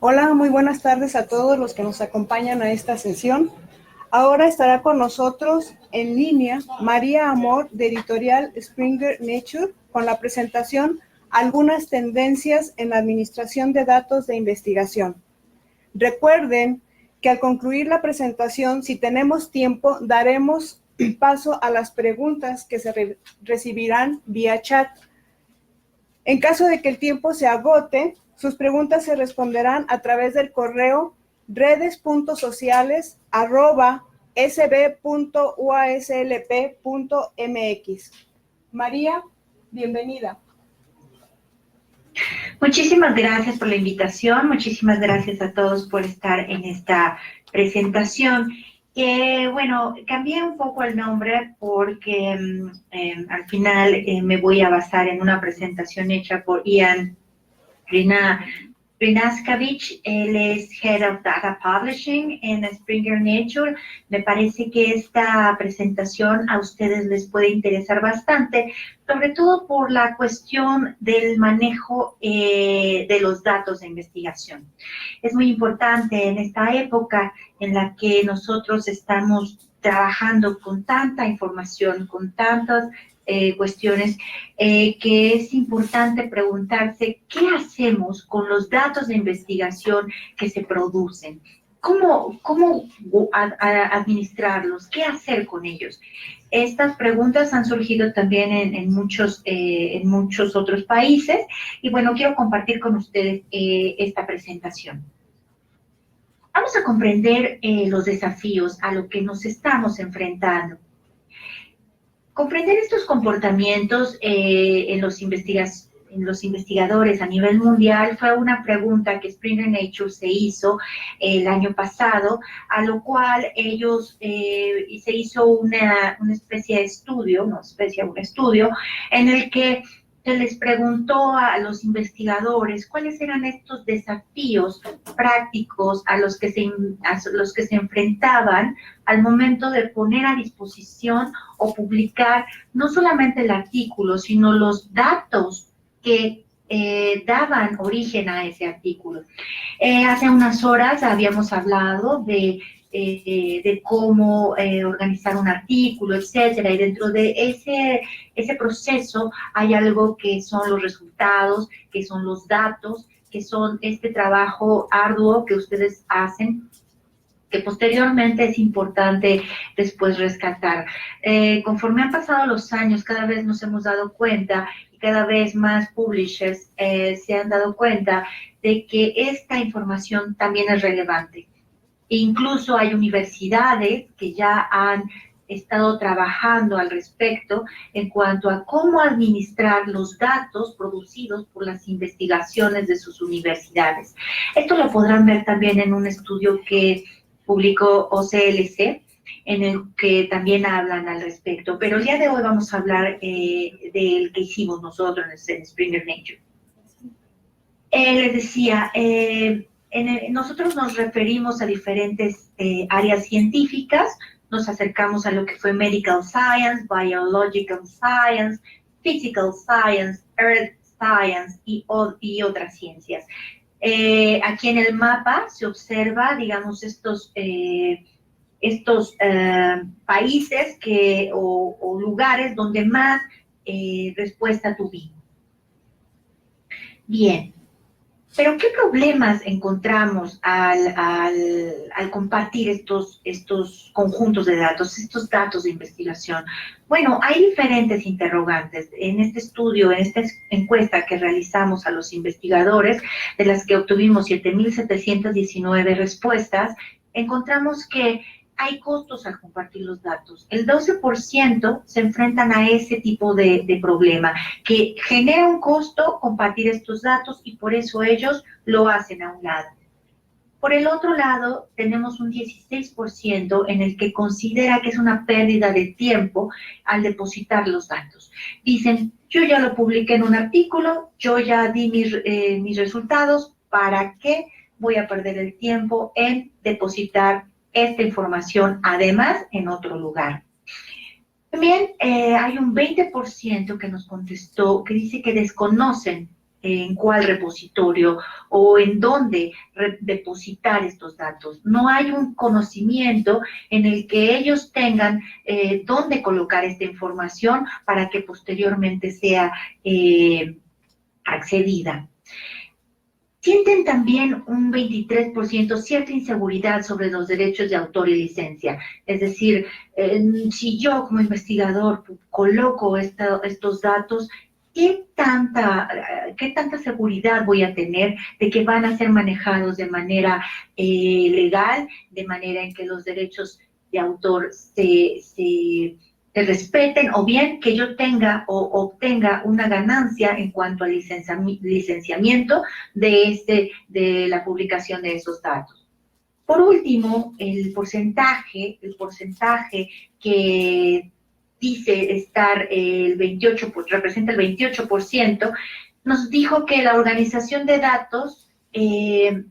Hola, muy buenas tardes a todos los que nos acompañan a esta sesión. Ahora estará con nosotros en línea María Amor, de Editorial Springer Nature, con la presentación Algunas tendencias en la administración de datos de investigación. Recuerden que al concluir la presentación, si tenemos tiempo, daremos paso a las preguntas que se recibirán vía chat. En caso de que el tiempo se agote, sus preguntas se responderán a través del correo redes.sociales@sb.uaslp.mx. María, bienvenida. Muchísimas gracias por la invitación, muchísimas gracias a todos por estar en esta presentación. Bueno, cambié un poco el nombre porque al final me voy a basar en una presentación hecha por Ian Rinaskavich. Él es Head of Data Publishing en Springer Nature. Me parece que esta presentación a ustedes les puede interesar bastante, sobre todo por la cuestión del manejo de los datos de investigación. Es muy importante en esta época en la que nosotros estamos trabajando con tanta información, con tantas cuestiones, que es importante preguntarse qué hacemos con los datos de investigación que se producen. ¿Cómo administrarlos? ¿Qué hacer con ellos? Estas preguntas han surgido también en muchos otros países y bueno, quiero compartir con ustedes esta presentación. Vamos a comprender los desafíos a los que nos estamos enfrentando. Comprender estos comportamientos en los investigadores a nivel mundial fue una pregunta que Springer Nature se hizo el año pasado, a lo cual ellos se hizo una especie de estudio, un estudio en el que se les preguntó a los investigadores cuáles eran estos desafíos prácticos a los que se enfrentaban al momento de poner a disposición o publicar no solamente el artículo, sino los datos que daban origen a ese artículo. Hace unas horas habíamos hablado de cómo organizar un artículo, etcétera, y dentro de ese proceso hay algo que son los resultados, que son los datos, que son este trabajo arduo que ustedes hacen, que posteriormente es importante después rescatar. Conforme han pasado los años, cada vez nos hemos dado cuenta y cada vez más publishers se han dado cuenta de que esta información también es relevante. Incluso hay universidades que ya han estado trabajando al respecto en cuanto a cómo administrar los datos producidos por las investigaciones de sus universidades. Esto lo podrán ver también en un estudio que publicó OCLC, en el que también hablan al respecto. Pero el día de hoy vamos a hablar del que hicimos nosotros en Springer Nature. Les decía, nosotros nos referimos a diferentes áreas científicas, nos acercamos a lo que fue Medical Science, Biological Science, Physical Science, Earth Science y otras ciencias. Aquí en el mapa se observa, digamos, estos países o lugares donde más respuesta tuvimos. Bien. Pero, ¿qué problemas encontramos al compartir estos conjuntos de datos, estos datos de investigación? Bueno, hay diferentes interrogantes. En este estudio, en esta encuesta que realizamos a los investigadores, de las que obtuvimos 7,719 respuestas, encontramos que hay costos al compartir los datos. El 12% se enfrentan a ese tipo de problema, que genera un costo compartir estos datos y por eso ellos lo hacen a un lado. Por el otro lado, tenemos un 16% en el que considera que es una pérdida de tiempo al depositar los datos. Dicen, yo ya lo publiqué en un artículo, yo ya di mis resultados, ¿para qué voy a perder el tiempo en depositar esta información, además, en otro lugar? También hay un 20% que nos contestó, que dice que desconocen en cuál repositorio o en dónde depositar estos datos. No hay un conocimiento en el que ellos tengan dónde colocar esta información para que posteriormente sea accedida. Sienten también un 23% cierta inseguridad sobre los derechos de autor y licencia. Es decir, si yo como investigador coloco estos datos, ¿qué tanta seguridad voy a tener de que van a ser manejados de manera legal, de manera en que los derechos de autor se respeten, o bien que yo tenga o obtenga una ganancia en cuanto al licenciamiento de la publicación de esos datos? Por último, el porcentaje que dice estar el 28, representa el 28%, nos dijo que la organización de datos de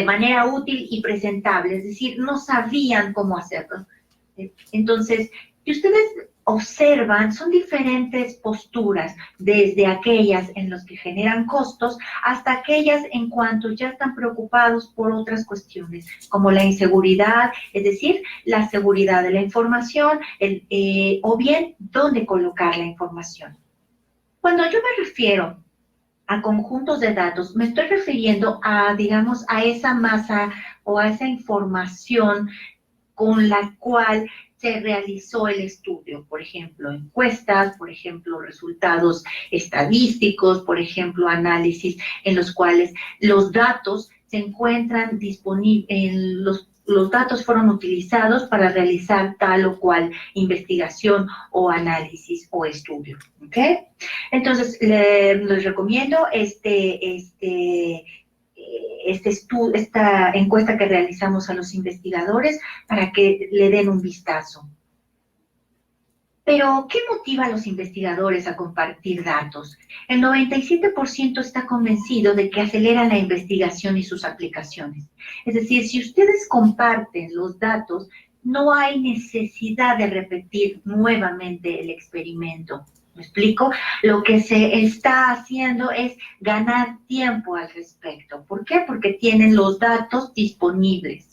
manera útil y presentable, es decir, no sabían cómo hacerlo. Entonces, si ustedes observan, son diferentes posturas, desde aquellas en las que generan costos hasta aquellas en cuanto ya están preocupados por otras cuestiones, como la inseguridad, es decir, la seguridad de la información, o bien dónde colocar la información. Cuando yo me refiero a conjuntos de datos, me estoy refiriendo a, digamos, a esa masa o a esa información con la cual se realizó el estudio, por ejemplo, encuestas, por ejemplo, resultados estadísticos, por ejemplo, análisis en los cuales los datos se encuentran disponibles, los datos fueron utilizados para realizar tal o cual investigación o análisis o estudio, ¿ok? Entonces, les recomiendo esta encuesta que realizamos a los investigadores para que le den un vistazo. Pero, ¿qué motiva a los investigadores a compartir datos? El 97% está convencido de que aceleran la investigación y sus aplicaciones. Es decir, si ustedes comparten los datos, no hay necesidad de repetir nuevamente el experimento. ¿Me explico? Lo que se está haciendo es ganar tiempo al respecto. ¿Por qué? Porque tienen los datos disponibles.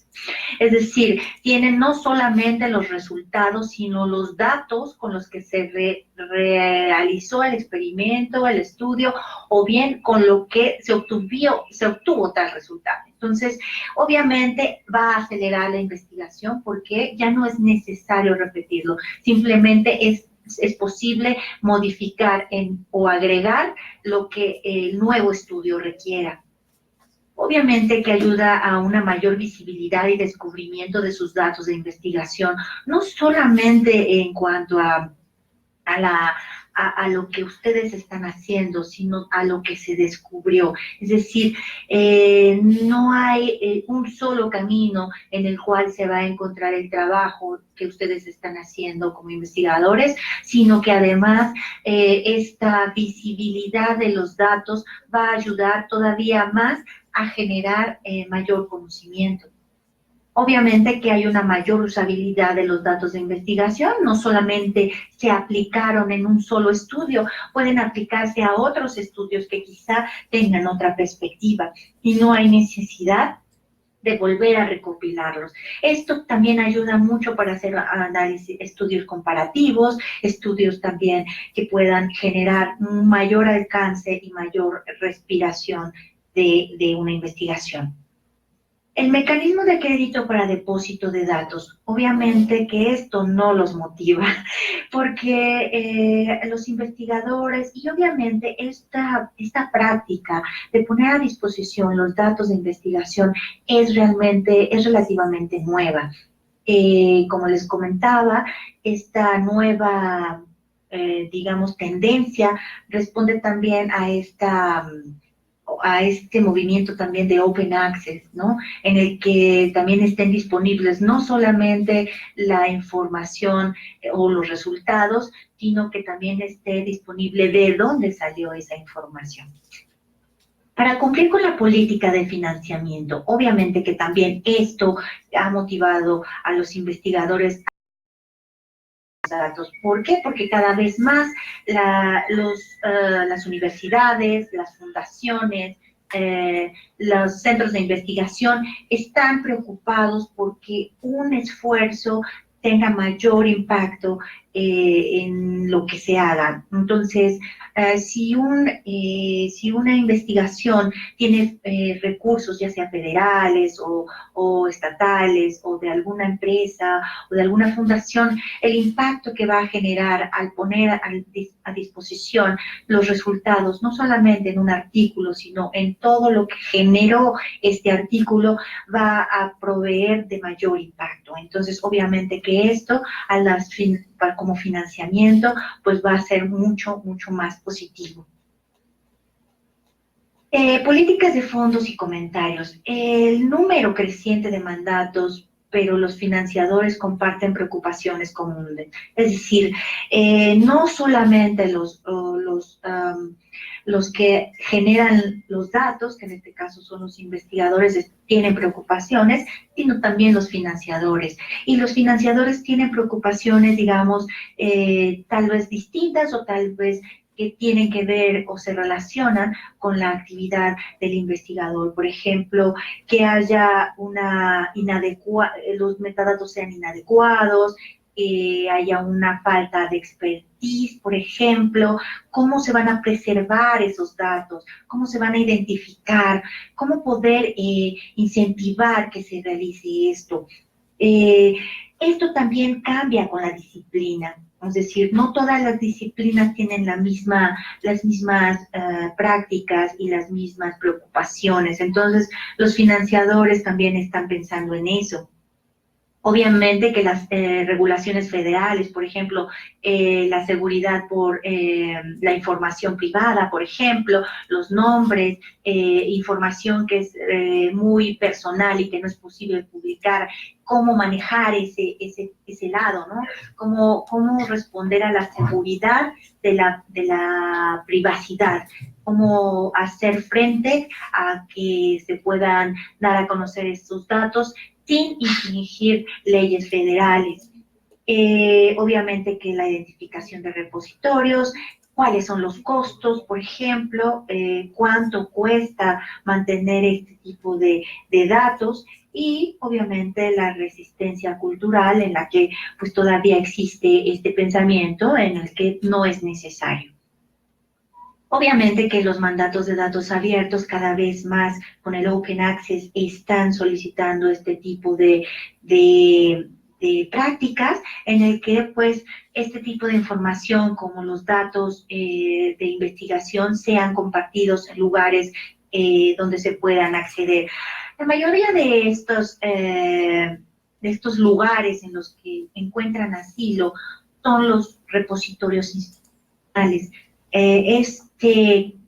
Es decir, tienen no solamente los resultados, sino los datos con los que se realizó el experimento, el estudio, o bien con lo que se obtuvo tal resultado. Entonces, obviamente va a acelerar la investigación porque ya no es necesario repetirlo, simplemente es posible modificar o agregar lo que el nuevo estudio requiera. Obviamente que ayuda a una mayor visibilidad y descubrimiento de sus datos de investigación, no solamente en cuanto a lo que ustedes están haciendo, sino a lo que se descubrió. Es decir, no hay un solo camino en el cual se va a encontrar el trabajo que ustedes están haciendo como investigadores, sino que además esta visibilidad de los datos va a ayudar todavía más a generar mayor conocimiento. Obviamente que hay una mayor usabilidad de los datos de investigación, no solamente se aplicaron en un solo estudio, pueden aplicarse a otros estudios que quizá tengan otra perspectiva y no hay necesidad de volver a recopilarlos. Esto también ayuda mucho para hacer análisis, estudios comparativos, estudios también que puedan generar un mayor alcance y mayor respiración de una investigación. El mecanismo de crédito para depósito de datos, obviamente que esto no los motiva, porque los investigadores y obviamente esta práctica de poner a disposición los datos de investigación es relativamente nueva. Como les comentaba, esta nueva, digamos, tendencia responde también a este movimiento también de Open Access, ¿no? En el que también estén disponibles no solamente la información o los resultados, sino que también esté disponible de dónde salió esa información. Para cumplir con la política de financiamiento, obviamente que también esto ha motivado a los investigadores datos. ¿Por qué? Porque cada vez más las universidades, las fundaciones, los centros de investigación están preocupados porque un esfuerzo tenga mayor impacto en lo que se haga. Entonces, si una investigación tiene recursos, ya sea federales o estatales, o de alguna empresa o de alguna fundación, el impacto que va a generar al poner a disposición los resultados, no solamente en un artículo, sino en todo lo que generó este artículo, va a proveer de mayor impacto. Entonces, obviamente que esto, como financiamiento, pues va a ser mucho, mucho más positivo. Políticas de fondos y comentarios. El número creciente de mandatos, pero los financiadores comparten preocupaciones comunes. Es decir, no solamente los que generan los datos, que en este caso son los investigadores, tienen preocupaciones, sino también los financiadores. Y los financiadores tienen preocupaciones, digamos, tal vez distintas o tal vez que tienen que ver o se relacionan con la actividad del investigador. Por ejemplo, que haya los metadatos sean inadecuados, haya una falta de expertise, por ejemplo, cómo se van a preservar esos datos, cómo se van a identificar, cómo poder incentivar que se realice esto. Esto también cambia con la disciplina. Es decir, no todas las disciplinas tienen las mismas prácticas y las mismas preocupaciones. Entonces, los financiadores también están pensando en eso. Obviamente que las regulaciones federales, por ejemplo, la seguridad por la información privada, por ejemplo, los nombres, información que es muy personal y que no es posible publicar, cómo manejar ese lado, ¿no? Cómo responder a la seguridad de la privacidad, cómo hacer frente a que se puedan dar a conocer estos datos sin infringir leyes federales. Obviamente que la identificación de repositorios, cuáles son los costos, por ejemplo, cuánto cuesta mantener este tipo de datos, y obviamente la resistencia cultural en la que pues todavía existe este pensamiento en el que no es necesario. Obviamente que los mandatos de datos abiertos cada vez más con el Open Access están solicitando este tipo de prácticas en el que pues este tipo de información como los datos de investigación sean compartidos en lugares donde se puedan acceder. La mayoría de estos lugares en los que encuentran asilo son los repositorios institucionales.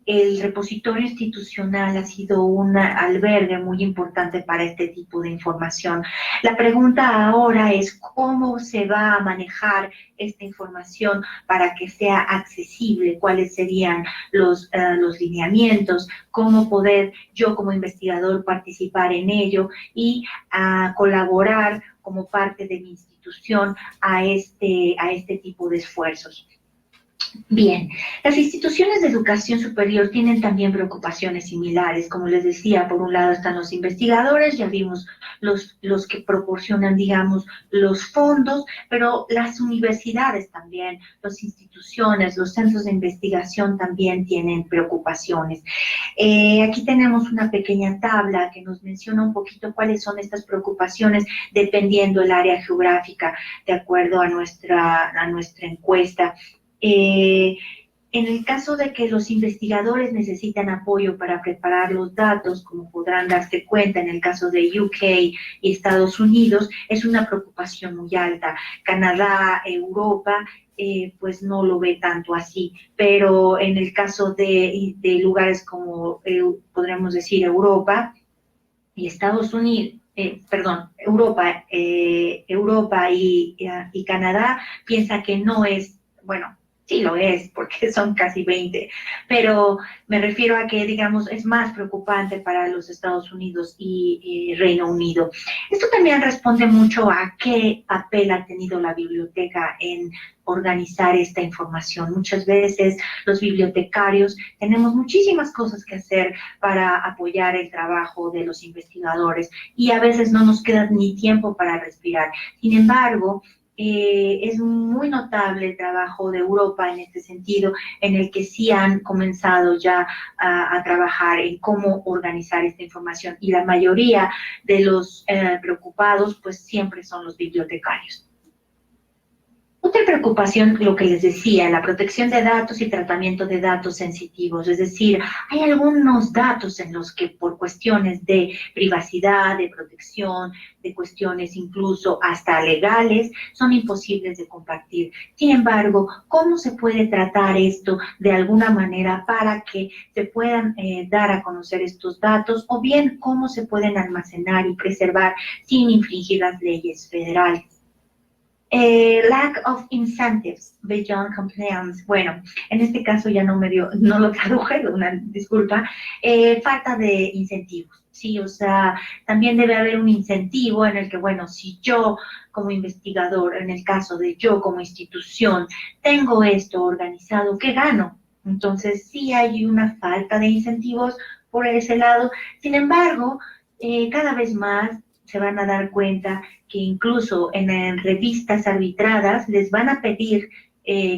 El repositorio institucional ha sido un albergue muy importante para este tipo de información. La pregunta ahora es cómo se va a manejar esta información para que sea accesible, cuáles serían los lineamientos, cómo poder yo como investigador participar en ello y colaborar como parte de mi institución a este tipo de esfuerzos. Bien, las instituciones de educación superior tienen también preocupaciones similares. Como les decía, por un lado están los investigadores, ya vimos los que proporcionan, digamos, los fondos, pero las universidades también, las instituciones, los centros de investigación también tienen preocupaciones. Aquí tenemos una pequeña tabla que nos menciona un poquito cuáles son estas preocupaciones dependiendo del área geográfica, de acuerdo a nuestra encuesta. En el caso de que los investigadores necesitan apoyo para preparar los datos, como podrán darse cuenta en el caso de UK y Estados Unidos, es una preocupación muy alta. Canadá, Europa, pues no lo ve tanto así, pero en el caso de lugares como, podríamos decir, Europa y Estados Unidos, Europa y Canadá, piensa que no es, bueno, Sí lo es, porque son casi 20, pero me refiero a que, digamos, es más preocupante para los Estados Unidos y Reino Unido. Esto también responde mucho a qué papel ha tenido la biblioteca en organizar esta información. Muchas veces los bibliotecarios tenemos muchísimas cosas que hacer para apoyar el trabajo de los investigadores y a veces no nos queda ni tiempo para respirar. Sin embargo, es muy notable el trabajo de Europa en este sentido, en el que sí han comenzado ya a trabajar en cómo organizar esta información y la mayoría de los preocupados pues siempre son los bibliotecarios. Otra preocupación, lo que les decía, la protección de datos y tratamiento de datos sensitivos, es decir, hay algunos datos en los que por cuestiones de privacidad, de protección, de cuestiones incluso hasta legales, son imposibles de compartir. Sin embargo, ¿cómo se puede tratar esto de alguna manera para que se puedan dar a conocer estos datos o bien cómo se pueden almacenar y preservar sin infringir las leyes federales? Lack of incentives beyond compliance. Bueno, en este caso ya no lo traduje, una disculpa. Falta de incentivos, sí, o sea, también debe haber un incentivo en el que, bueno, si yo como investigador, en el caso de yo como institución, tengo esto organizado, ¿qué gano? Entonces sí hay una falta de incentivos por ese lado. Sin embargo, cada vez más se van a dar cuenta que incluso en revistas arbitradas les van a pedir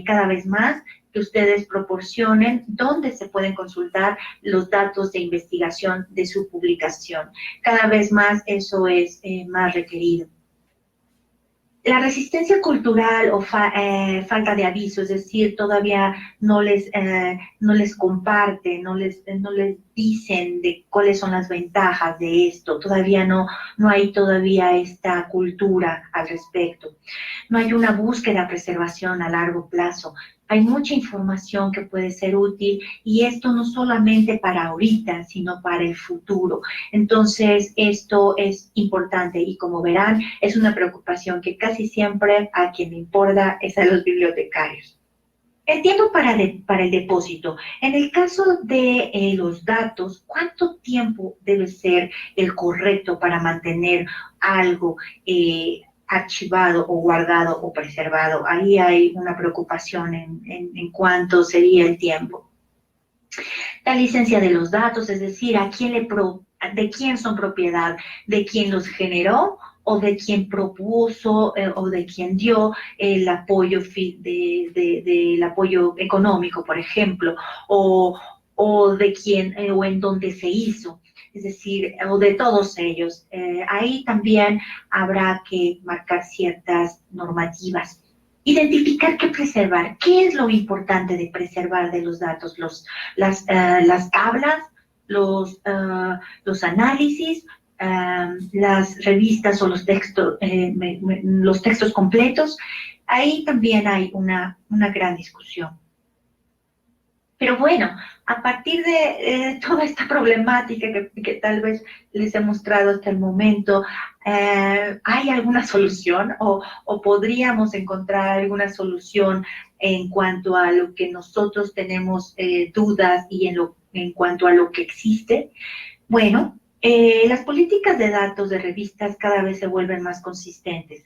cada vez más que ustedes proporcionen dónde se pueden consultar los datos de investigación de su publicación. Cada vez más eso es más requerido. La resistencia cultural o falta de aviso, es decir, todavía no les comparten, no les dicen de cuáles son las ventajas de esto, todavía no hay todavía esta cultura al respecto. No hay una búsqueda de preservación a largo plazo. Hay mucha información que puede ser útil y esto no solamente para ahorita, sino para el futuro. Entonces, esto es importante y como verán, es una preocupación que casi siempre a quien le importa es a los bibliotecarios. El tiempo para el depósito. En el caso de los datos, ¿cuánto tiempo debe ser el correcto para mantener algo archivado o guardado o preservado? Ahí hay una preocupación en cuánto sería el tiempo. La licencia de los datos, es decir, de quién son propiedad, de quién los generó o de quién propuso o de quién dio el apoyo del apoyo económico, por ejemplo, o de quién o en dónde se hizo, es decir, o de todos ellos. Ahí también habrá que marcar ciertas normativas. Identificar qué preservar, qué es lo importante de preservar de los datos, las tablas, los análisis, las revistas o los textos completos. Ahí también hay una gran discusión. Pero bueno, a partir de toda esta problemática que tal vez les he mostrado hasta el momento, ¿hay alguna solución o podríamos encontrar alguna solución en cuanto a lo que nosotros tenemos dudas y en cuanto a lo que existe? Bueno, las políticas de datos de revistas cada vez se vuelven más consistentes.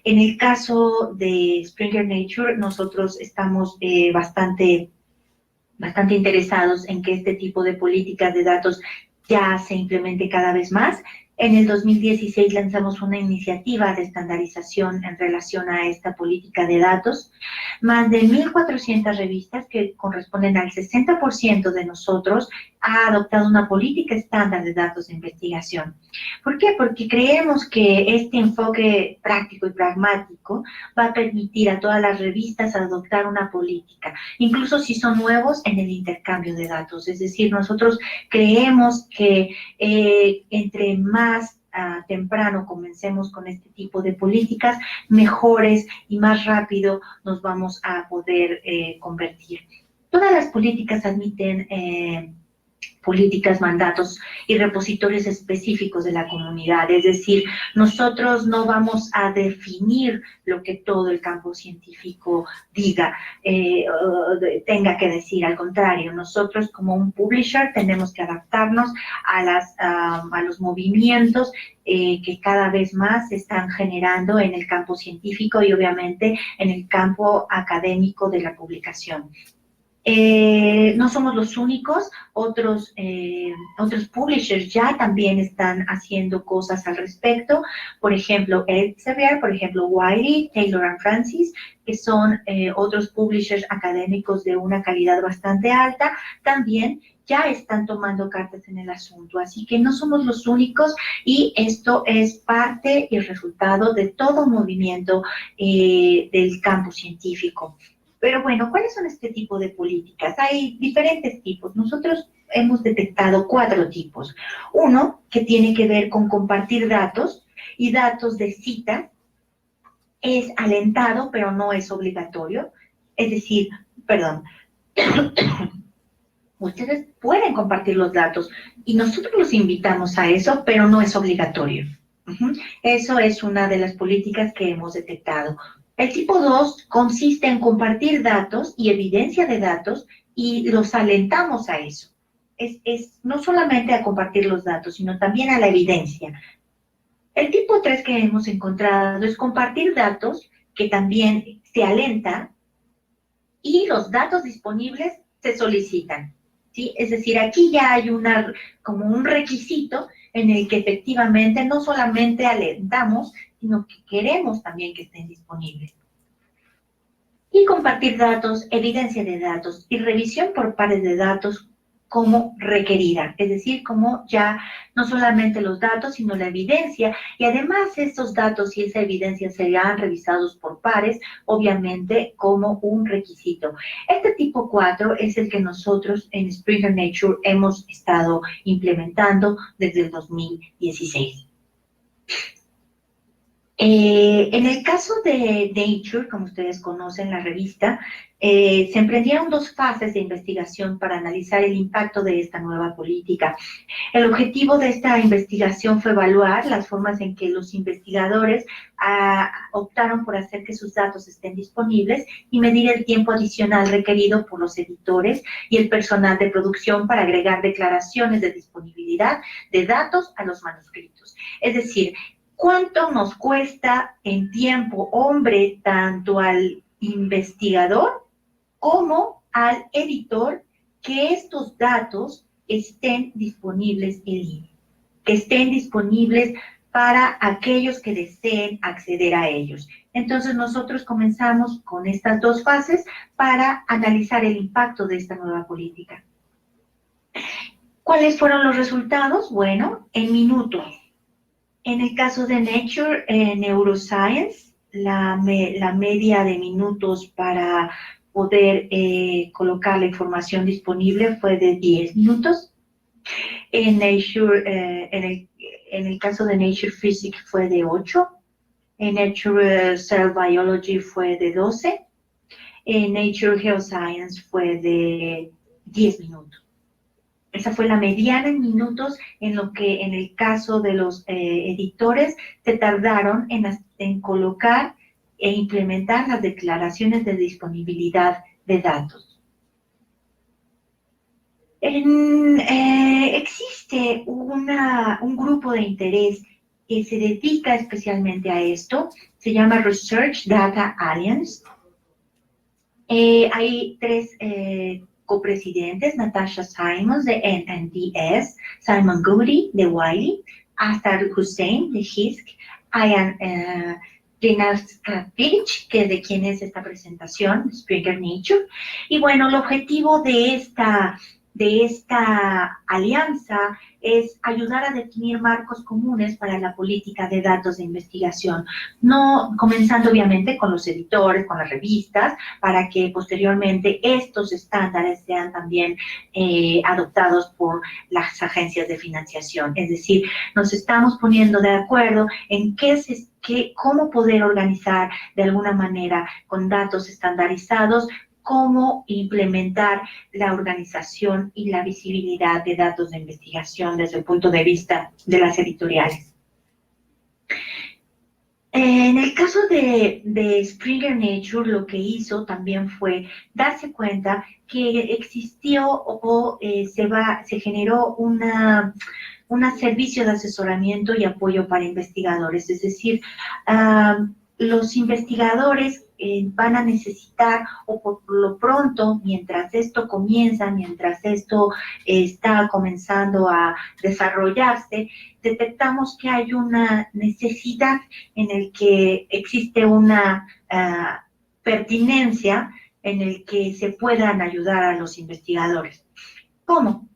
En el caso de Springer Nature, nosotros estamos bastante interesados en que este tipo de políticas de datos ya se implemente cada vez más. En el 2016 lanzamos una iniciativa de estandarización en relación a esta política de datos. Más de 1.400 revistas, que corresponden al 60% de nosotros, ha adoptado una política estándar de datos de investigación. ¿Por qué? Porque creemos que este enfoque práctico y pragmático va a permitir a todas las revistas adoptar una política, incluso si son nuevos en el intercambio de datos. Es decir, nosotros creemos que entre más temprano comencemos con este tipo de políticas, mejores y más rápido nos vamos a poder convertir. Todas las políticas admiten políticas, mandatos y repositorios específicos de la comunidad. Es decir, nosotros no vamos a definir lo que todo el campo científico diga, tenga que decir. Al contrario, nosotros como un publisher tenemos que adaptarnos a los movimientos que cada vez más se están generando en el campo científico y obviamente en el campo académico de la publicación. No somos los únicos, otros publishers ya también están haciendo cosas al respecto. Por ejemplo, Elsevier, por ejemplo, Wiley, Taylor and Francis, que son otros publishers académicos de una calidad bastante alta, también ya están tomando cartas en el asunto. Así que no somos los únicos y esto es parte y resultado de todo movimiento del campo científico. Pero bueno, ¿cuáles son este tipo de políticas? Hay diferentes tipos. Nosotros hemos detectado 4 tipos. Uno, que tiene que ver con compartir datos y datos de cita. Es alentado, pero no es obligatorio. Es decir, perdón, ustedes pueden compartir los datos y nosotros los invitamos a eso, pero no es obligatorio. Eso es una de las políticas que hemos detectado. El tipo 2 consiste en compartir datos y evidencia de datos y los alentamos a eso. Es no solamente a compartir los datos, sino también a la evidencia. El tipo 3 que hemos encontrado es compartir datos, que también se alenta, y los datos disponibles se solicitan, ¿sí? Es decir, aquí ya hay como un requisito en el que efectivamente no solamente alentamos, sino que queremos también que estén disponibles. Y compartir datos, evidencia de datos y revisión por pares de datos como requerida, es decir, como ya no solamente los datos, sino la evidencia, y además estos datos y esa evidencia serán revisados por pares, obviamente como un requisito. Este tipo 4 es el que nosotros en Springer Nature hemos estado implementando desde el 2016. En el caso de Nature, como ustedes conocen la revista, se emprendieron 2 fases de investigación para analizar el impacto de esta nueva política. El objetivo de esta investigación fue evaluar las formas en que los investigadores optaron por hacer que sus datos estén disponibles y medir el tiempo adicional requerido por los editores y el personal de producción para agregar declaraciones de disponibilidad de datos a los manuscritos. Es decir, ¿cuánto nos cuesta en tiempo, hombre, tanto al investigador como al editor, que estos datos estén disponibles en línea, que estén disponibles para aquellos que deseen acceder a ellos? Entonces nosotros comenzamos con estas 2 fases para analizar el impacto de esta nueva política. ¿Cuáles fueron los resultados? Bueno, en minutos. En el caso de Nature Neuroscience, la media de minutos para poder colocar la información disponible fue de 10 minutos. En Nature, en el caso de Nature Physics fue de 8. En Nature Cell Biology fue de 12. En Nature Geoscience fue de 10 minutos. Esa fue la mediana en minutos, en lo que en el caso de los editores se tardaron en colocar e implementar las declaraciones de disponibilidad de datos. Existe un grupo de interés que se dedica especialmente a esto, se llama Research Data Alliance. Hay 3 copresidentes: Natasha Simons de NNDS, Simon Goody de Wiley, Athar Hussain de HISC, Ian Rinalskavich, que de quien es esta presentación, Springer Nature. Y bueno, el objetivo de esta alianza es ayudar a definir marcos comunes para la política de datos de investigación, no comenzando obviamente con los editores, con las revistas, para que posteriormente estos estándares sean también adoptados por las agencias de financiación. Es decir, nos estamos poniendo de acuerdo en cómo poder organizar de alguna manera con datos estandarizados cómo implementar la organización y la visibilidad de datos de investigación desde el punto de vista de las editoriales. En el caso de Springer Nature, lo que hizo también fue darse cuenta que existió se generó un servicio de asesoramiento y apoyo para investigadores. Es decir, los investigadores van a necesitar, o por lo pronto, mientras esto comienza, mientras esto está comenzando a desarrollarse, detectamos que hay una necesidad en el que existe una pertinencia en el que se puedan ayudar a los investigadores. ¿Cómo?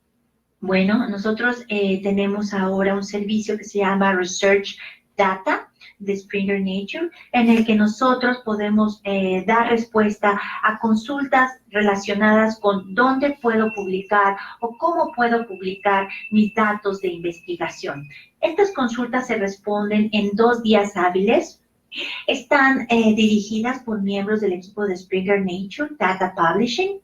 Bueno, nosotros tenemos ahora un servicio que se llama Research Data de Springer Nature, en el que nosotros podemos dar respuesta a consultas relacionadas con dónde puedo publicar o cómo puedo publicar mis datos de investigación. Estas consultas se responden en 2 días hábiles. Están dirigidas por miembros del equipo de Springer Nature Data Publishing.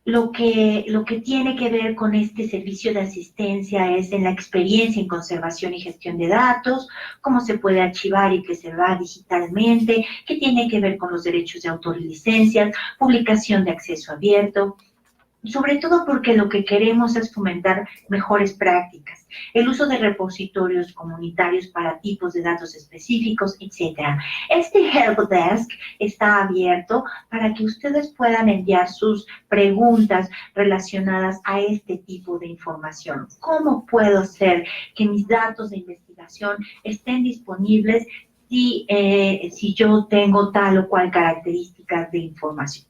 Lo que tiene que ver con este servicio de asistencia es en la experiencia en conservación y gestión de datos, cómo se puede archivar y preservar digitalmente, qué tiene que ver con los derechos de autor y licencias, publicación de acceso abierto, sobre todo porque lo que queremos es fomentar mejores prácticas, el uso de repositorios comunitarios para tipos de datos específicos, etc. Este Help Desk está abierto para que ustedes puedan enviar sus preguntas relacionadas a este tipo de información. ¿Cómo puedo hacer que mis datos de investigación estén disponibles si yo tengo tal o cual características de información?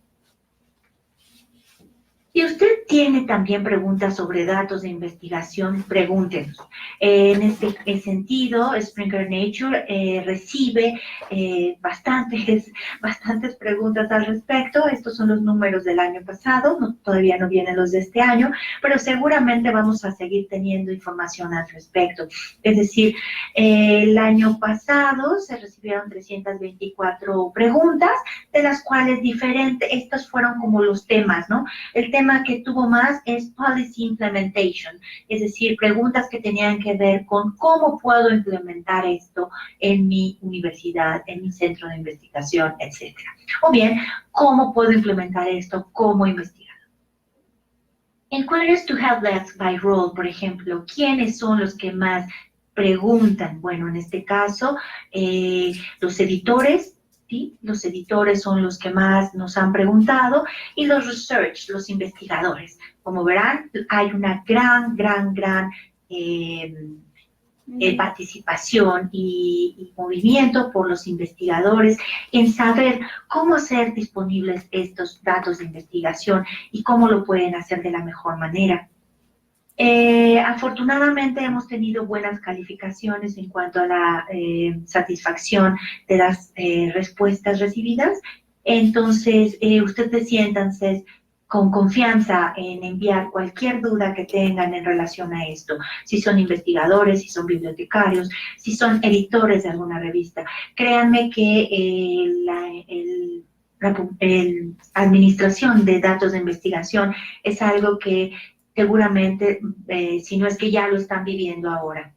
Si usted tiene también preguntas sobre datos de investigación, pregúntenos. En este sentido, Springer Nature recibe bastantes preguntas al respecto. Estos son los números del año pasado, todavía no vienen los de este año, pero seguramente vamos a seguir teniendo información al respecto. Es decir, el año pasado se recibieron 324 preguntas, de las cuales estos fueron como los temas, ¿no? El tema que tuvo más es Policy Implementation, es decir, preguntas que tenían que ver con cómo puedo implementar esto en mi universidad, en mi centro de investigación, etc. O bien, cómo puedo implementar esto como investigador. Inquiries to Help Desk by Role, por ejemplo, ¿quiénes son los que más preguntan? Bueno, en este caso, los editores. ¿Sí? Los editores son los que más nos han preguntado y los research, los investigadores. Como verán, hay una gran participación y movimiento por los investigadores en saber cómo hacer disponibles estos datos de investigación y cómo lo pueden hacer de la mejor manera. Afortunadamente hemos tenido buenas calificaciones en cuanto a la satisfacción de las respuestas recibidas. Entonces, ustedes siéntanse con confianza en enviar cualquier duda que tengan en relación a esto. Si son investigadores, si son bibliotecarios, si son editores de alguna revista. Créanme que la administración de datos de investigación es algo que seguramente, si no es que ya lo están viviendo ahora.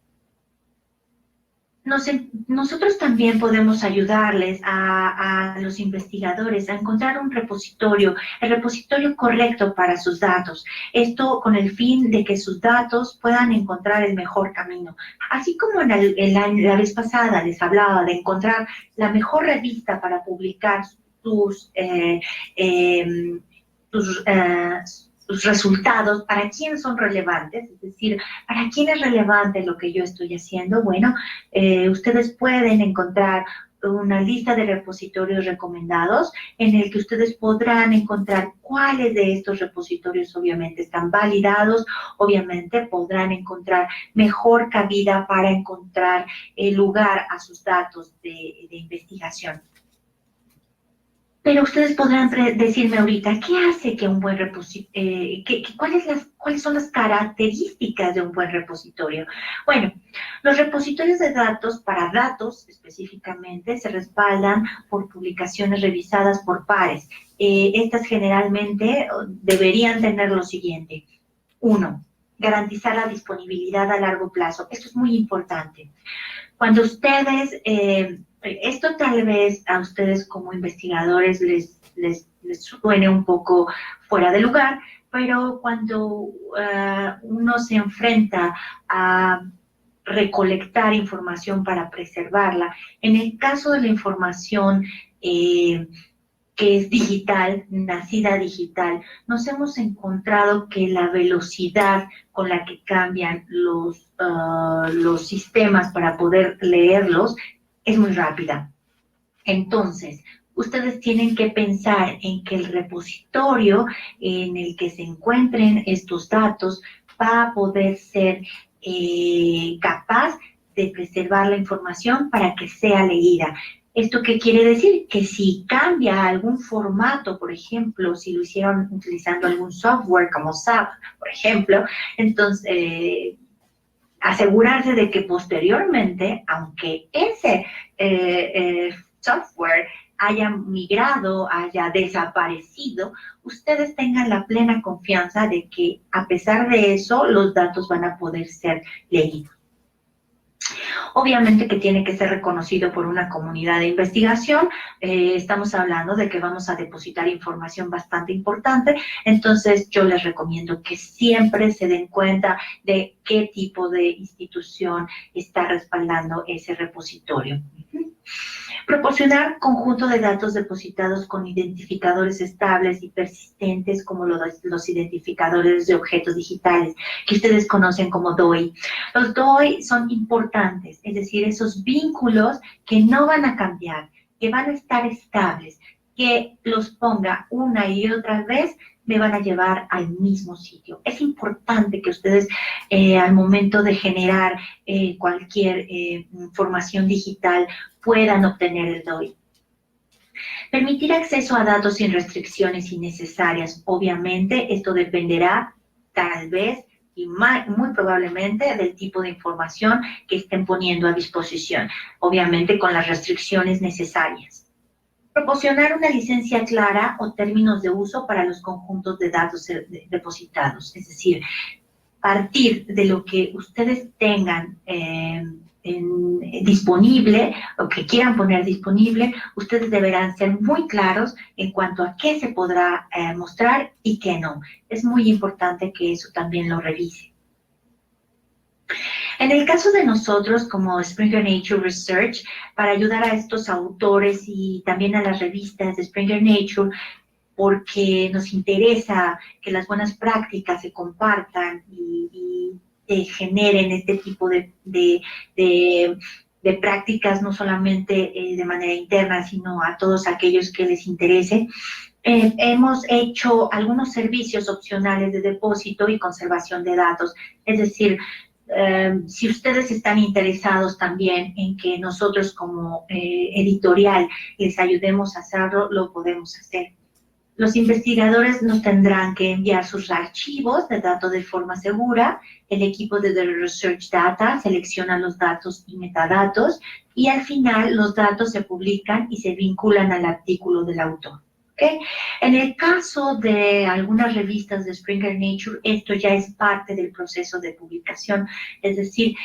Nosotros también podemos ayudarles a los investigadores a encontrar un repositorio, el repositorio correcto para sus datos. Esto con el fin de que sus datos puedan encontrar el mejor camino. Así como la vez pasada les hablaba de encontrar la mejor revista para publicar tus resultados, para quién son relevantes, es decir, para quién es relevante lo que yo estoy haciendo. Bueno, ustedes pueden encontrar una lista de repositorios recomendados en el que ustedes podrán encontrar cuáles de estos repositorios obviamente están validados, obviamente podrán encontrar mejor cabida para encontrar lugar a sus datos de investigación. Pero ustedes podrán decirme ahorita, ¿qué hace que un buen repositorio, cuáles son las características de un buen repositorio? Bueno, los repositorios de datos, para datos específicamente, se respaldan por publicaciones revisadas por pares. Estas generalmente deberían tener lo siguiente. 1. Garantizar la disponibilidad a largo plazo. Esto es muy importante. Cuando ustedes, esto tal vez a ustedes como investigadores les suene un poco fuera de lugar, pero cuando uno se enfrenta a recolectar información para preservarla, en el caso de la información que es digital, nacida digital, nos hemos encontrado que la velocidad con la que cambian los sistemas para poder leerlos es muy rápida. Entonces, ustedes tienen que pensar en que el repositorio en el que se encuentren estos datos va a poder ser capaz de preservar la información para que sea leída. ¿Esto qué quiere decir? Que si cambia algún formato, por ejemplo, si lo hicieron utilizando algún software como SAP, por ejemplo, entonces asegurarse de que posteriormente, aunque ese software haya migrado, haya desaparecido, ustedes tengan la plena confianza de que a pesar de eso, los datos van a poder ser leídos. Obviamente que tiene que ser reconocido por una comunidad de investigación. Estamos hablando de que vamos a depositar información bastante importante, entonces yo les recomiendo que siempre se den cuenta de qué tipo de institución está respaldando ese repositorio. Proporcionar conjunto de datos depositados con identificadores estables y persistentes como los identificadores de objetos digitales, que ustedes conocen como DOI. Los DOI son importantes, es decir, esos vínculos que no van a cambiar, que van a estar estables, que los ponga una y otra vez me van a llevar al mismo sitio. Es importante que ustedes al momento de generar cualquier información digital puedan obtener el DOI. Permitir acceso a datos sin restricciones innecesarias. Obviamente, esto dependerá tal vez y muy probablemente del tipo de información que estén poniendo a disposición. Obviamente, con las restricciones necesarias. Proporcionar una licencia clara o términos de uso para los conjuntos de datos depositados. Es decir, partir de lo que ustedes tengan disponible o que quieran poner disponible, ustedes deberán ser muy claros en cuanto a qué se podrá mostrar y qué no. Es muy importante que eso también lo revise. En el caso de nosotros, como Springer Nature Research, para ayudar a estos autores y también a las revistas de Springer Nature, porque nos interesa que las buenas prácticas se compartan y generen este tipo de prácticas, no solamente de manera interna, sino a todos aquellos que les interese. Hemos hecho algunos servicios opcionales de depósito y conservación de datos, es decir, si ustedes están interesados también en que nosotros como editorial les ayudemos a hacerlo, lo podemos hacer. Los investigadores nos tendrán que enviar sus archivos de datos de forma segura. El equipo de The Research Data selecciona los datos y metadatos y al final los datos se publican y se vinculan al artículo del autor. ¿Okay? En el caso de algunas revistas de Springer Nature, esto ya es parte del proceso de publicación, es decir,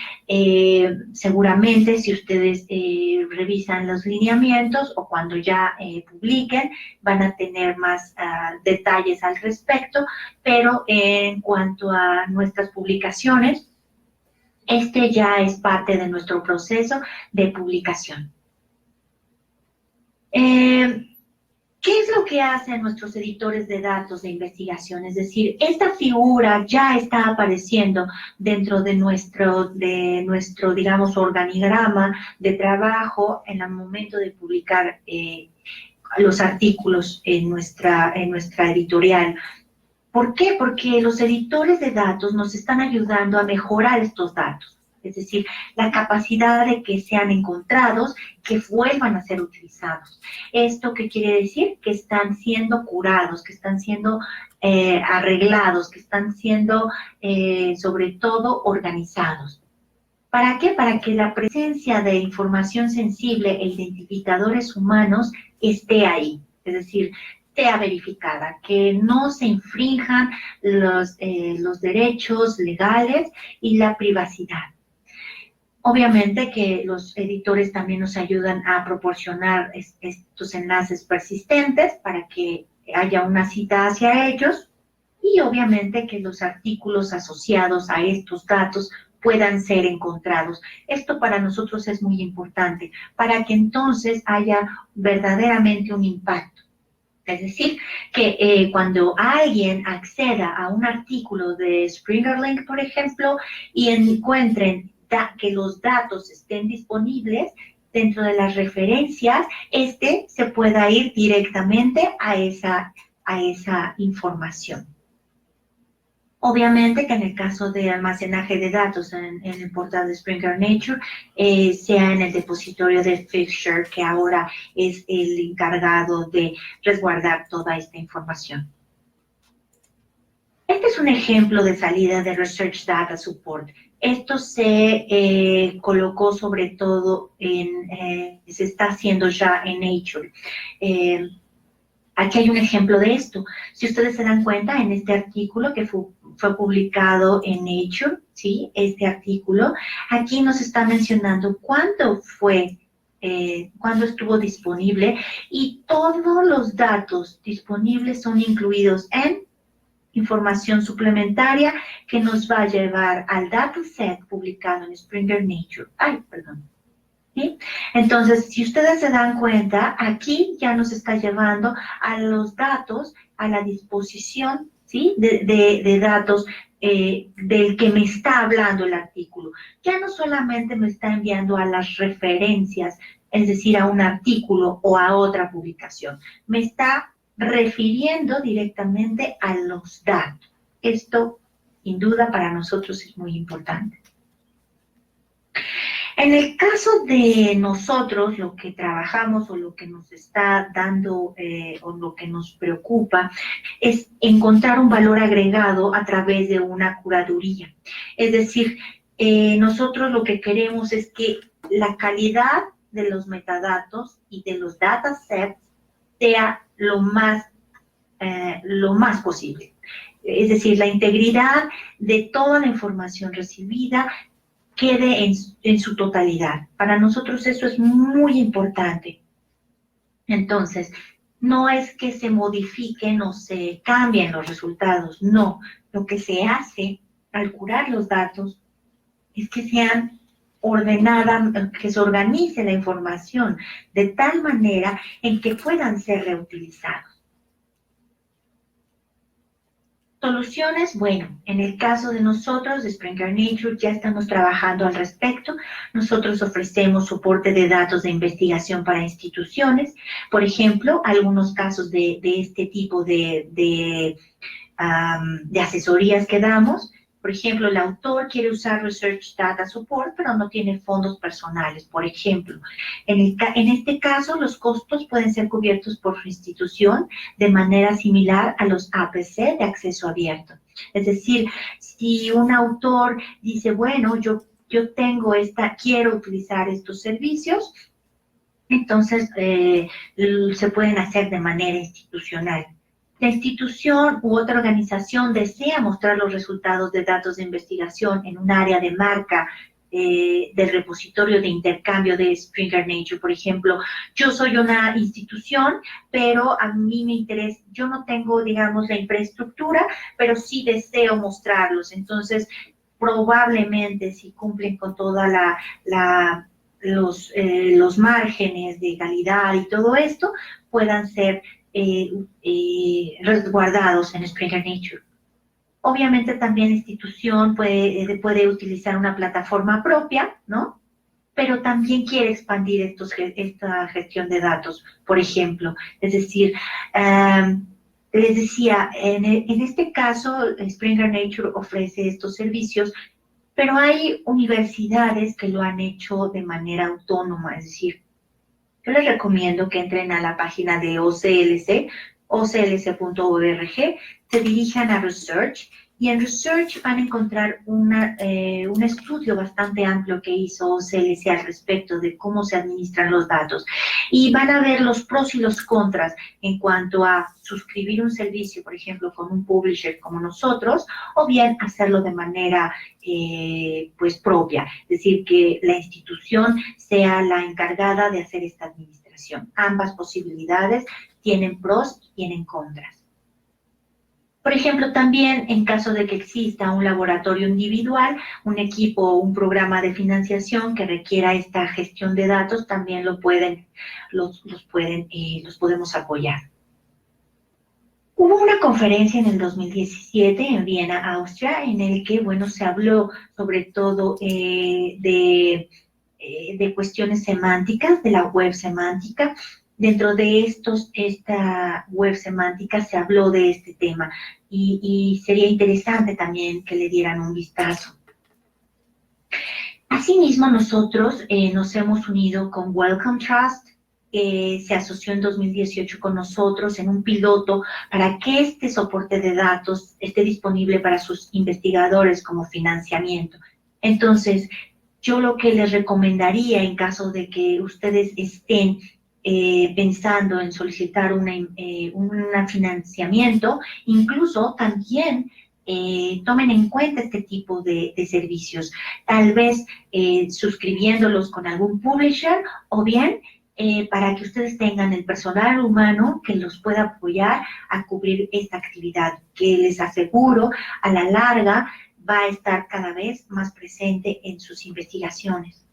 seguramente si ustedes revisan los lineamientos o cuando ya publiquen, van a tener más detalles al respecto, pero en cuanto a nuestras publicaciones, este ya es parte de nuestro proceso de publicación. ¿Qué es lo que hacen nuestros editores de datos de investigación? Es decir, esta figura ya está apareciendo dentro de nuestro, digamos, organigrama de trabajo en el momento de publicar los artículos en nuestra editorial. ¿Por qué? Porque los editores de datos nos están ayudando a mejorar estos datos. es decir, la capacidad de que sean encontrados, que vuelvan a ser utilizados. ¿Esto qué quiere decir? Que están siendo curados, que están siendo arreglados, que están siendo sobre todo organizados. ¿Para qué? Para que la presencia de información sensible e identificadores humanos esté ahí, es decir, sea verificada, que no se infrinjan los derechos legales y la privacidad. Obviamente que los editores también nos ayudan a proporcionar estos enlaces persistentes para que haya una cita hacia ellos y obviamente que los artículos asociados a estos datos puedan ser encontrados. Esto para nosotros es muy importante, para que entonces haya verdaderamente un impacto. Es decir, que cuando alguien acceda a un artículo de Springer Link, por ejemplo, y encuentren que los datos estén disponibles dentro de las referencias, se pueda ir directamente a esa información. Obviamente que en el caso de almacenaje de datos en el portal de Springer Nature, sea en el depositorio de Fixture, que ahora es el encargado de resguardar toda esta información. Este es un ejemplo de salida de Research Data Support. Esto se colocó sobre todo se está haciendo ya en Nature. Aquí hay un ejemplo de esto. Si ustedes se dan cuenta, en este artículo que fue publicado en Nature, ¿sí? Este artículo, aquí nos está mencionando cuándo estuvo disponible y todos los datos disponibles son incluidos en información suplementaria que nos va a llevar al dataset publicado en Springer Nature. ¿Sí? Entonces, si ustedes se dan cuenta, aquí ya nos está llevando a los datos, a la disposición, ¿sí? de datos del que me está hablando el artículo. Ya no solamente me está enviando a las referencias, es decir, a un artículo o a otra publicación, me está refiriendo directamente a los datos. Esto, sin duda, para nosotros es muy importante. En el caso de nosotros, lo que trabajamos o lo que nos está dando o lo que nos preocupa es encontrar un valor agregado a través de una curaduría. Es decir, nosotros lo que queremos es que la calidad de los metadatos y de los datasets sea lo más posible. Es decir, la integridad de toda la información recibida quede en su totalidad. Para nosotros eso es muy importante. Entonces, no es que se modifiquen o se cambien los resultados, no. Lo que se hace al curar los datos es que sean que se organice la información de tal manera en que puedan ser reutilizados. Soluciones, bueno, en el caso de nosotros, de Springer Nature, ya estamos trabajando al respecto. Nosotros ofrecemos soporte de datos de investigación para instituciones. Por ejemplo, algunos casos de este tipo de asesorías que damos. Por ejemplo, el autor quiere usar Research Data Support, pero no tiene fondos personales, por ejemplo. En este caso, los costos pueden ser cubiertos por su institución de manera similar a los APC de acceso abierto. Es decir, si un autor dice, bueno, yo quiero utilizar estos servicios, entonces se pueden hacer de manera institucional. La institución u otra organización desea mostrar los resultados de datos de investigación en un área de marca del repositorio de intercambio de Springer Nature. Por ejemplo, yo soy una institución, pero a mí me interesa, yo no tengo, digamos, la infraestructura, pero sí deseo mostrarlos. Entonces, probablemente si cumplen con toda los márgenes de calidad y todo esto, puedan ser resguardados en Springer Nature. Obviamente también la institución puede utilizar una plataforma propia, ¿no? Pero también quiere expandir esta gestión de datos, por ejemplo. Es decir, les decía, en este caso, Springer Nature ofrece estos servicios, pero hay universidades que lo han hecho de manera autónoma, es decir, yo les recomiendo que entren a la página de OCLC, oclc.org, se dirijan a Research, y en Research van a encontrar un estudio bastante amplio que hizo OCLC al respecto de cómo se administran los datos. Y van a ver los pros y los contras en cuanto a suscribir un servicio, por ejemplo, con un publisher como nosotros, o bien hacerlo de manera pues propia, es decir, que la institución sea la encargada de hacer esta administración. Ambas posibilidades tienen pros y tienen contras. Por ejemplo, también en caso de que exista un laboratorio individual, un equipo o un programa de financiación que requiera esta gestión de datos, también los podemos apoyar. Hubo una conferencia en el 2017 en Viena, Austria, en el que, bueno, se habló sobre todo de cuestiones semánticas, de la web semántica. Dentro de esta web semántica se habló de este tema y sería interesante también que le dieran un vistazo. Asimismo, nosotros nos hemos unido con Wellcome Trust, se asoció en 2018 con nosotros en un piloto para que este soporte de datos esté disponible para sus investigadores como financiamiento. Entonces, yo lo que les recomendaría en caso de que ustedes estén pensando en solicitar un financiamiento, incluso también tomen en cuenta este tipo de servicios, tal vez suscribiéndolos con algún publisher o bien para que ustedes tengan el personal humano que los pueda apoyar a cubrir esta actividad, que les aseguro a la larga va a estar cada vez más presente en sus investigaciones.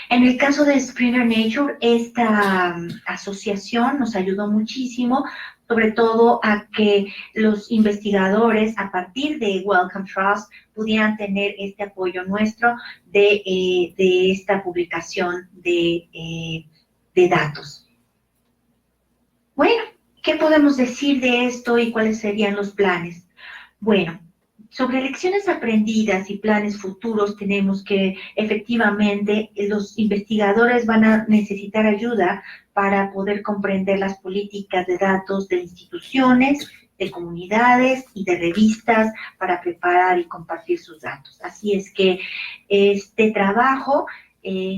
En el caso de Springer Nature, esta asociación nos ayudó muchísimo, sobre todo a que los investigadores, a partir de Wellcome Trust, pudieran tener este apoyo nuestro de esta publicación de datos. Bueno, ¿qué podemos decir de esto y cuáles serían los planes? Bueno, sobre lecciones aprendidas y planes futuros tenemos que efectivamente los investigadores van a necesitar ayuda para poder comprender las políticas de datos de instituciones, de comunidades y de revistas para preparar y compartir sus datos. Así es que este trabajo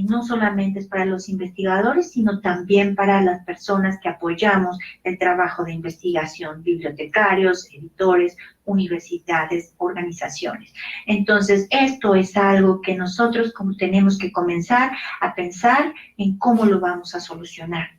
no solamente es para los investigadores, sino también para las personas que apoyamos el trabajo de investigación, bibliotecarios, editores, universidades, organizaciones. Entonces, esto es algo que nosotros tenemos que comenzar a pensar en cómo lo vamos a solucionar.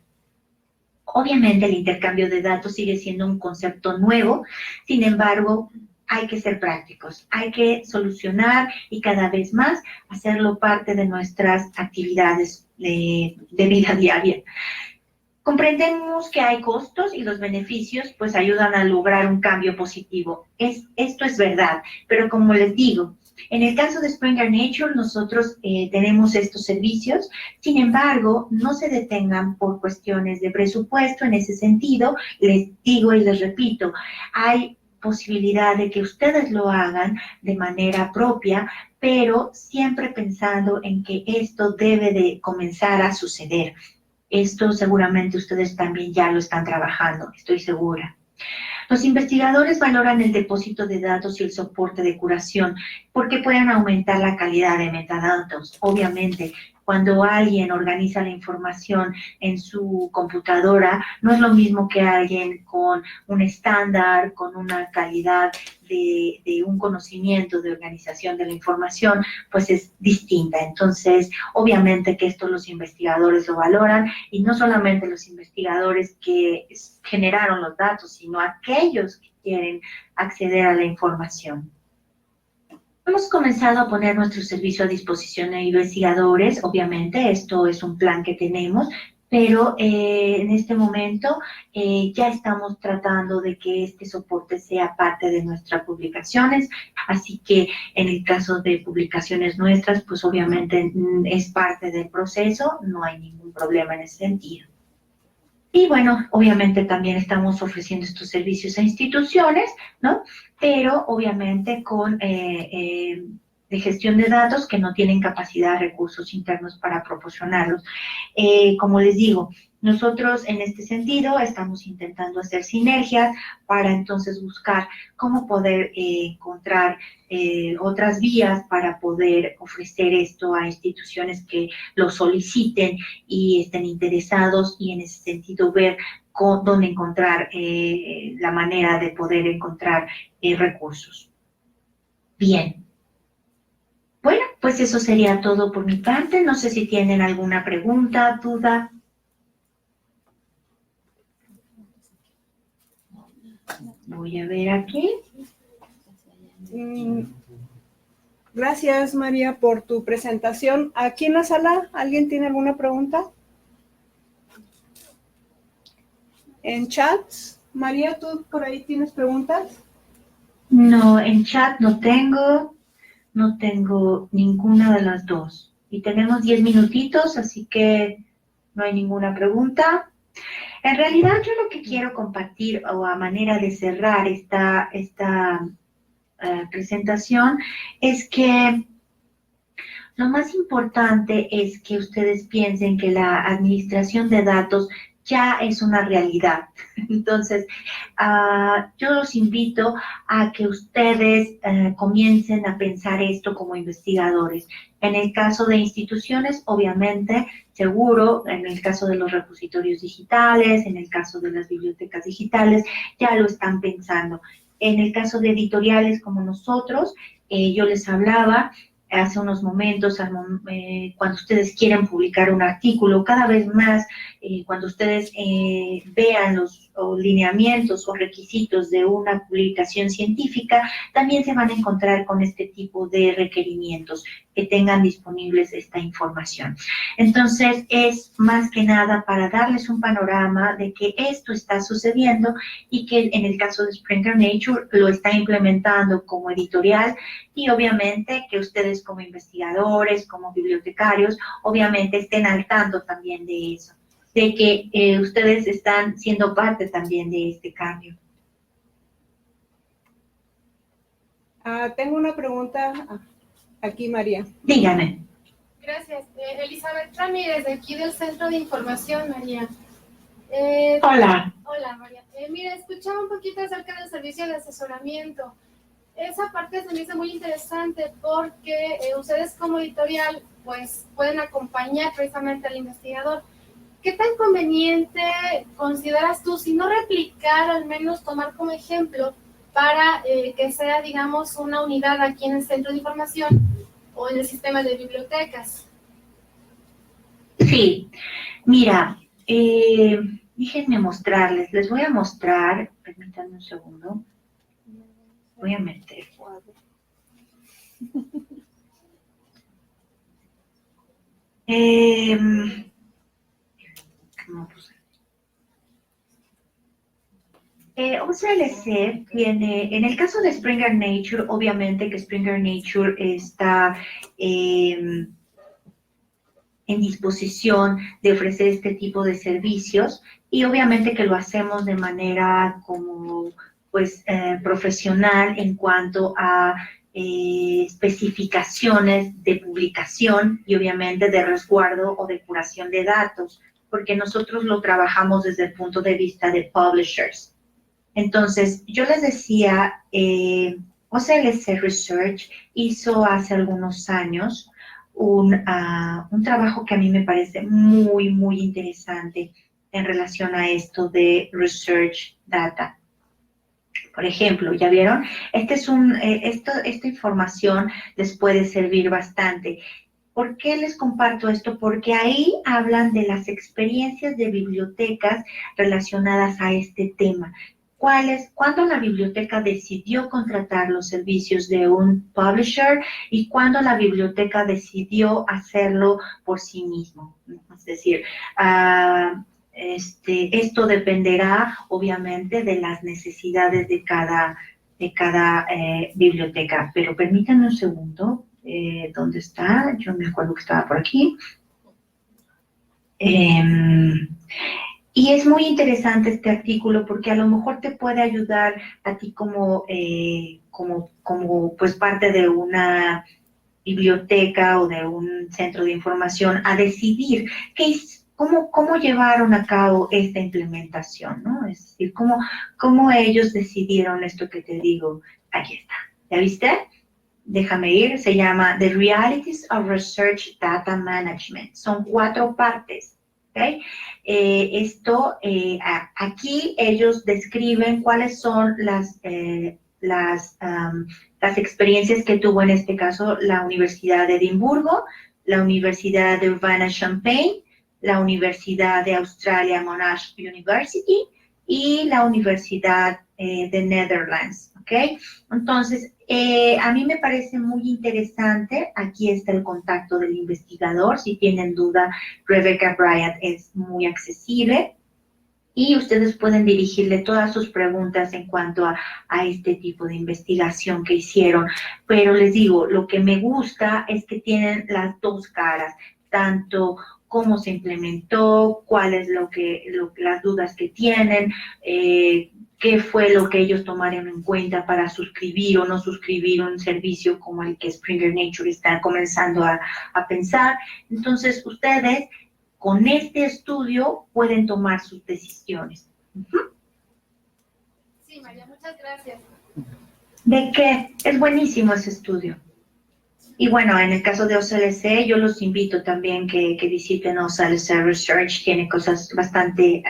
Obviamente, el intercambio de datos sigue siendo un concepto nuevo, sin embargo, hay que ser prácticos, hay que solucionar y cada vez más hacerlo parte de nuestras actividades de vida diaria. Comprendemos que hay costos y los beneficios pues ayudan a lograr un cambio positivo. Esto es verdad, pero como les digo, en el caso de Springer Nature nosotros tenemos estos servicios, sin embargo, no se detengan por cuestiones de presupuesto en ese sentido. Les digo y les repito, hay posibilidad de que ustedes lo hagan de manera propia, pero siempre pensando en que esto debe de comenzar a suceder. Esto seguramente ustedes también ya lo están trabajando, estoy segura. Los investigadores valoran el depósito de datos y el soporte de curación porque pueden aumentar la calidad de metadatos. Obviamente, cuando alguien organiza la información en su computadora, no es lo mismo que alguien con un estándar, con una calidad de un conocimiento de organización de la información, pues es distinta. Entonces, obviamente que esto los investigadores lo valoran, y no solamente los investigadores que generaron los datos, sino aquellos que quieren acceder a la información. Hemos comenzado a poner nuestro servicio a disposición de investigadores, obviamente, esto es un plan que tenemos, pero en este momento ya estamos tratando de que este soporte sea parte de nuestras publicaciones, así que en el caso de publicaciones nuestras, pues obviamente es parte del proceso, no hay ningún problema en ese sentido. Y bueno, obviamente también estamos ofreciendo estos servicios a instituciones, ¿no? Pero obviamente con de gestión de datos que no tienen capacidad, recursos internos para proporcionarlos. Como les digo, nosotros en este sentido estamos intentando hacer sinergias para entonces buscar cómo poder encontrar otras vías para poder ofrecer esto a instituciones que lo soliciten y estén interesados, y en ese sentido ver dónde encontrar la manera de poder encontrar recursos. Bien. Bueno, pues eso sería todo por mi parte. No sé si tienen alguna pregunta, duda. Voy a ver aquí. Gracias, María, por tu presentación. Aquí en la sala, ¿alguien tiene alguna pregunta? En chats, María, ¿tú por ahí tienes preguntas? No, en chat no tengo ninguna de las dos. Y tenemos 10 minutitos, así que no hay ninguna pregunta. En realidad yo lo que quiero compartir, o a manera de cerrar esta presentación, es que lo más importante es que ustedes piensen que la administración de datos ya es una realidad. Entonces, yo los invito a que ustedes comiencen a pensar esto como investigadores. En el caso de instituciones, obviamente, seguro, en el caso de los repositorios digitales, en el caso de las bibliotecas digitales, ya lo están pensando. En el caso de editoriales como nosotros, yo les hablaba hace unos momentos, cuando ustedes quieren publicar un artículo, cada vez más, cuando ustedes vean los lineamientos o requisitos de una publicación científica, también se van a encontrar con este tipo de requerimientos, que tengan disponibles esta información. Entonces, es más que nada para darles un panorama de que esto está sucediendo y que en el caso de Springer Nature lo está implementando como editorial, y obviamente que ustedes como investigadores, como bibliotecarios, obviamente estén al tanto también de eso, de que ustedes están siendo parte también de este cambio. Tengo una pregunta aquí, María. Dígame. Gracias. Elizabeth Ramírez, de aquí del Centro de Información, María. Hola. Hola, María. Mira, escuchaba un poquito acerca del servicio de asesoramiento. Esa parte se me hizo muy interesante porque ustedes como editorial pues pueden acompañar precisamente al investigador. ¿Qué tan conveniente consideras tú, si no replicar, al menos tomar como ejemplo para que sea, digamos, una unidad aquí en el Centro de Información o en el sistema de bibliotecas? Sí, mira, déjenme mostrarles, les voy a mostrar, permítanme un segundo, voy a meter. OCLC tiene, en el caso de Springer Nature, obviamente que Springer Nature está en disposición de ofrecer este tipo de servicios, y obviamente que lo hacemos de manera como pues profesional en cuanto a especificaciones de publicación y obviamente de resguardo o de curación de datos, porque nosotros lo trabajamos desde el punto de vista de publishers. Entonces, yo les decía, OCLC Research hizo hace algunos años un trabajo que a mí me parece muy, muy interesante en relación a esto de research data. Por ejemplo, ¿ya vieron? Esta información les puede servir bastante. ¿Por qué les comparto esto? Porque ahí hablan de las experiencias de bibliotecas relacionadas a este tema. ¿Cuándo la biblioteca decidió contratar los servicios de un publisher y cuándo la biblioteca decidió hacerlo por sí mismo? Es decir, esto dependerá obviamente de las necesidades de cada biblioteca. Pero permítanme un segundo. ¿Dónde está? Yo me acuerdo que estaba por aquí. Y es muy interesante este artículo porque a lo mejor te puede ayudar a ti como, pues parte de una biblioteca o de un centro de información a decidir cómo llevaron a cabo esta implementación, ¿no? Es decir, cómo ellos decidieron esto que te digo. Aquí está. ¿Ya viste? Déjame ir. Se llama The Realities of Research Data Management. Son 4 partes. ¿Okay? Aquí ellos describen cuáles son las experiencias que tuvo en este caso la Universidad de Edimburgo, la Universidad de Urbana-Champaign, la Universidad de Australia Monash University y la Universidad de Netherlands, ¿ok? Entonces, a mí me parece muy interesante, aquí está el contacto del investigador, si tienen duda, Rebecca Bryant es muy accesible y ustedes pueden dirigirle todas sus preguntas en cuanto a este tipo de investigación que hicieron. Pero les digo, lo que me gusta es que tienen las 2 caras, tanto cómo se implementó, cuáles las dudas que tienen, qué fue lo que ellos tomaron en cuenta para suscribir o no suscribir un servicio como el que Springer Nature está comenzando a pensar. Entonces, ustedes con este estudio pueden tomar sus decisiones. Sí, María, muchas gracias. ¿De qué? Es buenísimo ese estudio. Y bueno, en el caso de OCLC, yo los invito también que visiten OCLC Research, tiene cosas bastante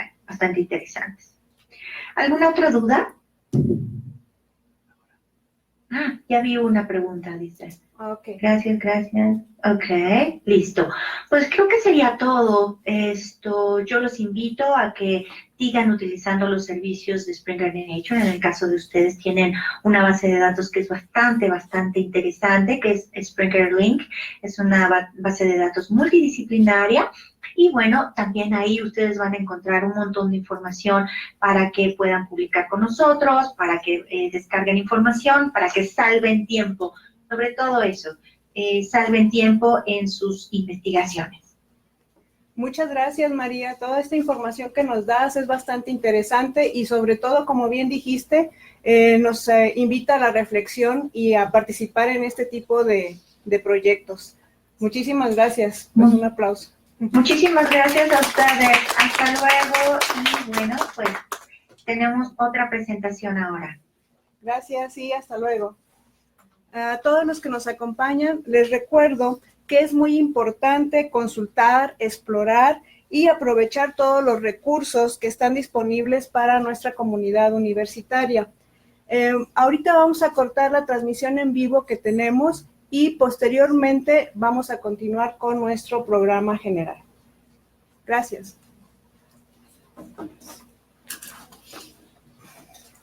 interesantes. ¿Alguna otra duda? Ya vi una pregunta, dice. Ok. Gracias. Ok, listo. Pues creo que sería todo. Yo los invito a que sigan utilizando los servicios de Springer Nature. En el caso de ustedes tienen una base de datos que es bastante interesante, que es Springer Link. Es una base de datos multidisciplinaria. Y bueno, también ahí ustedes van a encontrar un montón de información para que puedan publicar con nosotros, para que descarguen información, para que salven tiempo. Sobre todo eso, salven tiempo en sus investigaciones. Muchas gracias, María. Toda esta información que nos das es bastante interesante y sobre todo, como bien dijiste, nos invita a la reflexión y a participar en este tipo de proyectos. Muchísimas gracias. Pues un aplauso. Muchísimas gracias a ustedes. Hasta luego. Y bueno, pues tenemos otra presentación ahora. Gracias y hasta luego. A todos los que nos acompañan, les recuerdo que es muy importante consultar, explorar y aprovechar todos los recursos que están disponibles para nuestra comunidad universitaria. Ahorita vamos a cortar la transmisión en vivo que tenemos y posteriormente vamos a continuar con nuestro programa general. Gracias.